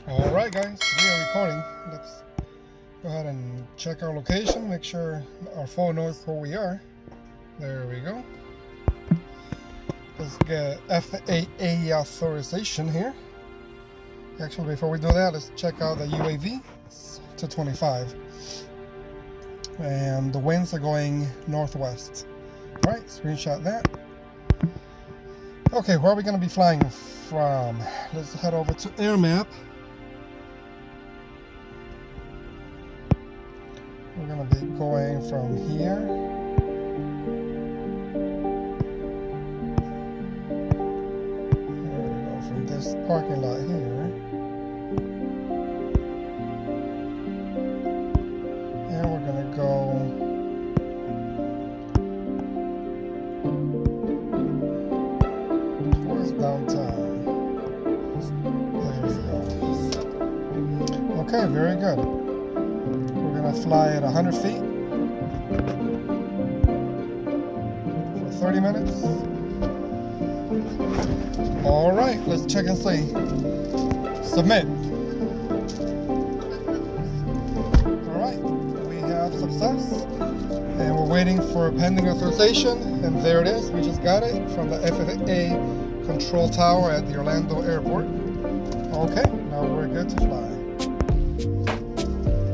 Alright guys, we are recording. Let's go ahead and check our location, make sure our phone knows where we are. There we go. Let's get FAA authorization here. Actually, before we do that, let's check out the UAV. It's to 25. And the winds are going northwest. Alright, screenshot that. Okay, where are we going to be flying from? Let's head over to Air Map. We're going to be going from here. There we go, from this parking lot here. And we're going to go towards downtown. There we go. Okay, very good. Fly at 100 feet for 30 minutes. All right, let's check and see. Submit. All right, we have success, and we're waiting for pending authorization, and there it is. We just got it from the FAA control tower at the Orlando airport. Okay, now we're good to fly.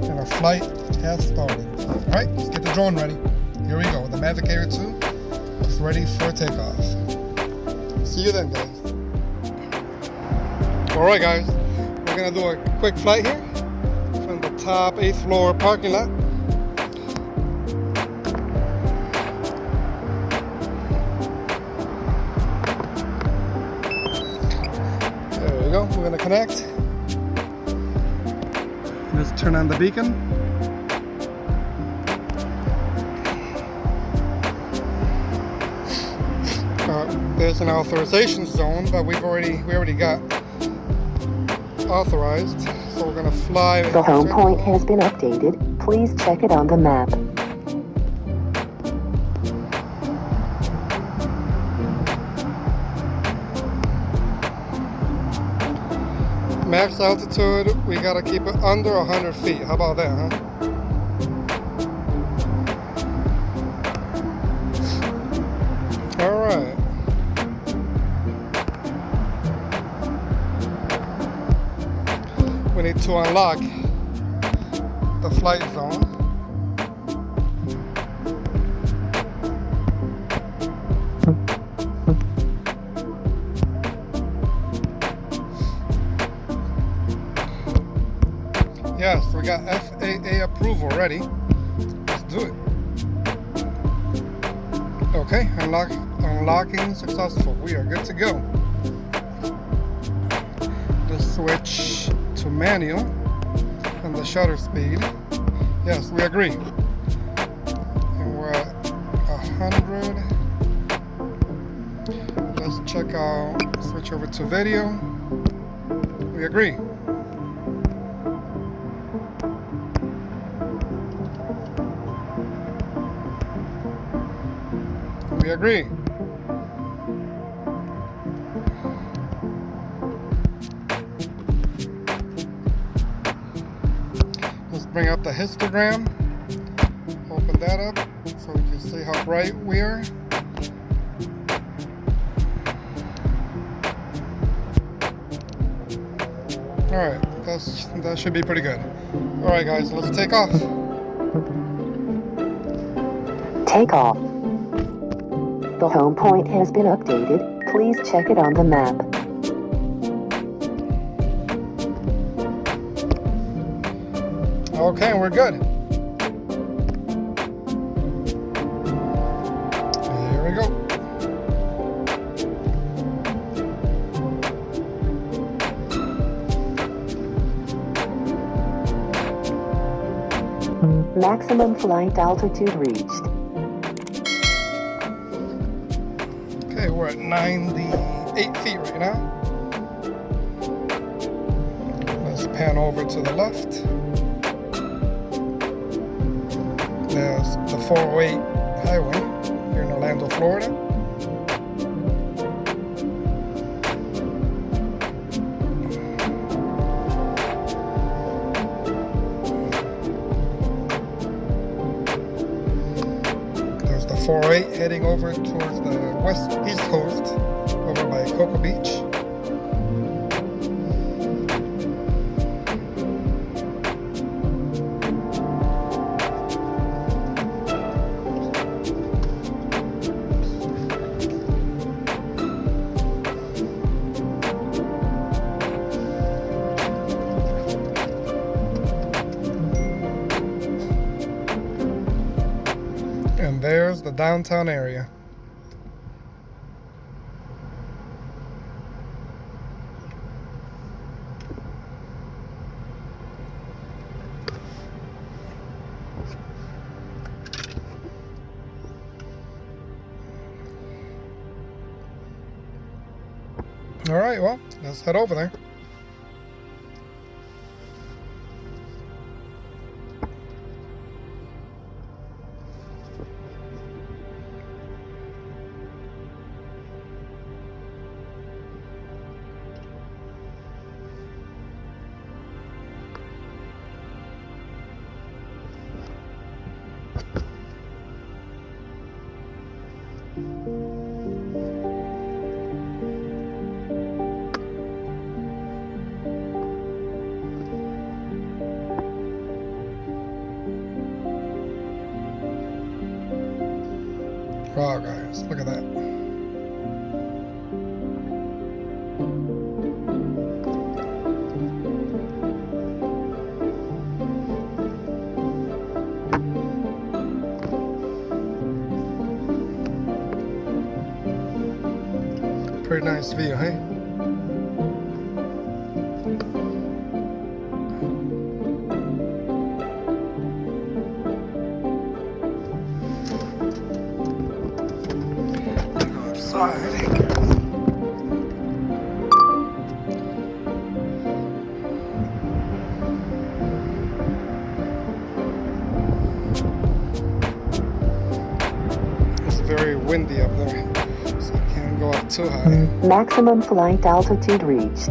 And our flight has started. Alright, let's get the drone ready. Here we go. The Mavic Air 2 is ready for takeoff. See you then, guys. Alright, guys. We're going to do a quick flight here from the top 8th floor parking lot. There we go. We're going to connect. Let's turn on the beacon. There's an authorization zone, but we already got authorized, so we're gonna fly. The home point has been updated. Please check it on the map. Max altitude, we gotta keep it under 100 feet. How about that, huh? All right. We need to unlock the flight zone. Yes, we got FAA approval already. Let's do it. Okay, unlocking successful. We are good to go. Let's switch to manual and the shutter speed. Yes, we agree. And we're at 100. Let's check out, switch over to video. We agree. We agree. Let's bring up the histogram. Open that up so we can see how bright we are. Alright, that should be pretty good. Alright guys, let's take off. Take off. The home point has been updated. Please check it on the map. Okay, we're good. Here we go. Maximum flight altitude reached. Okay, we're at 98 feet right now. Let's pan over to the left. There's the 408 highway here in Orlando, Florida. 408 heading over towards the east coast over by Cocoa Beach. And there's the downtown area. All right, well, let's head over there. Wow, guys, look at that. Pretty nice view, hey? It's very windy up there, so I can't go up too high. Maximum flight altitude reached.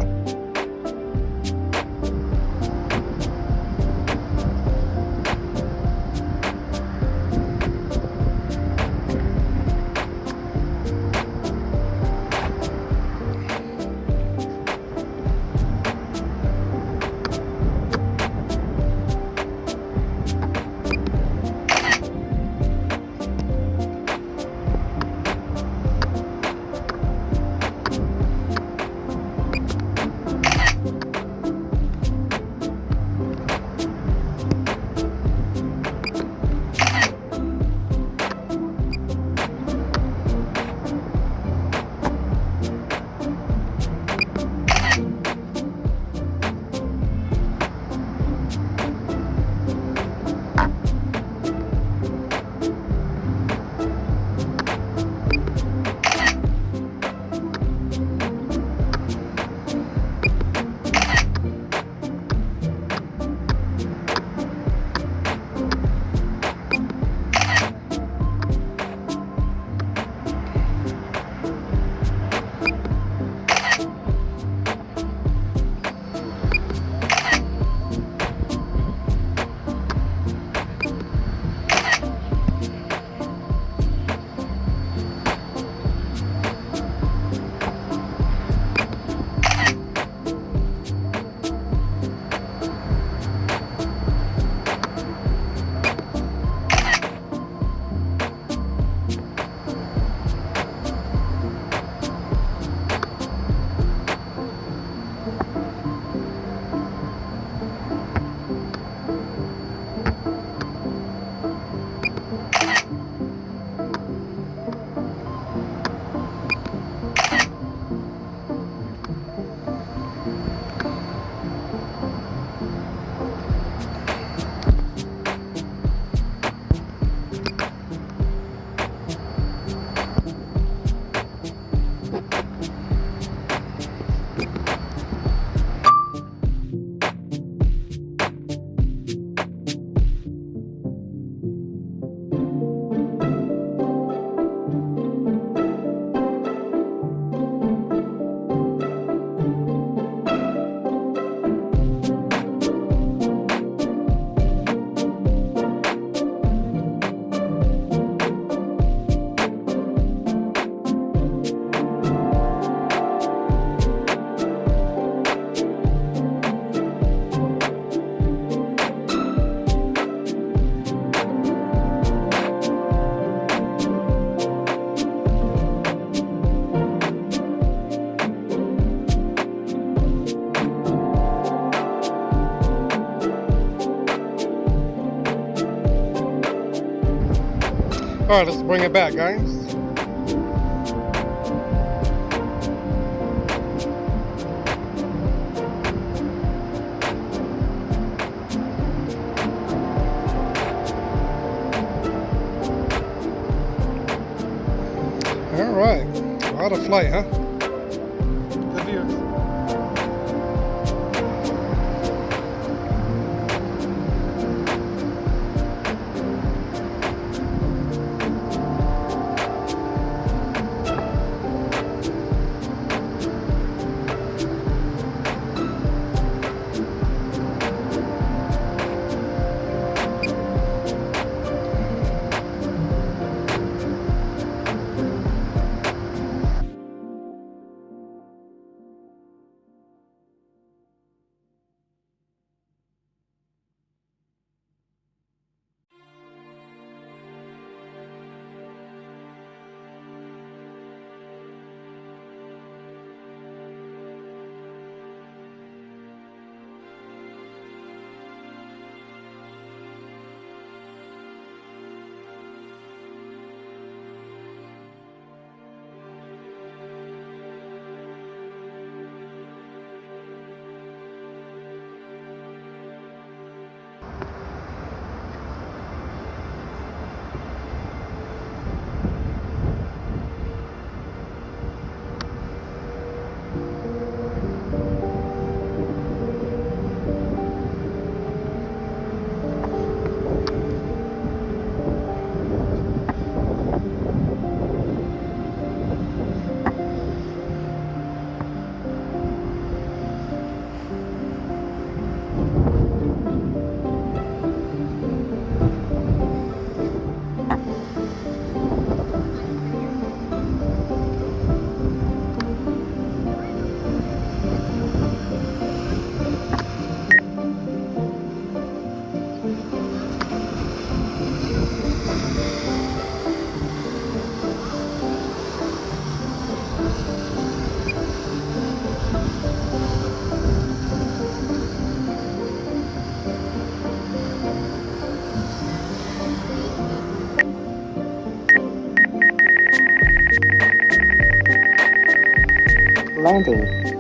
Alright, let's bring it back, guys. Alright, what a flight, huh? Good views. Landing.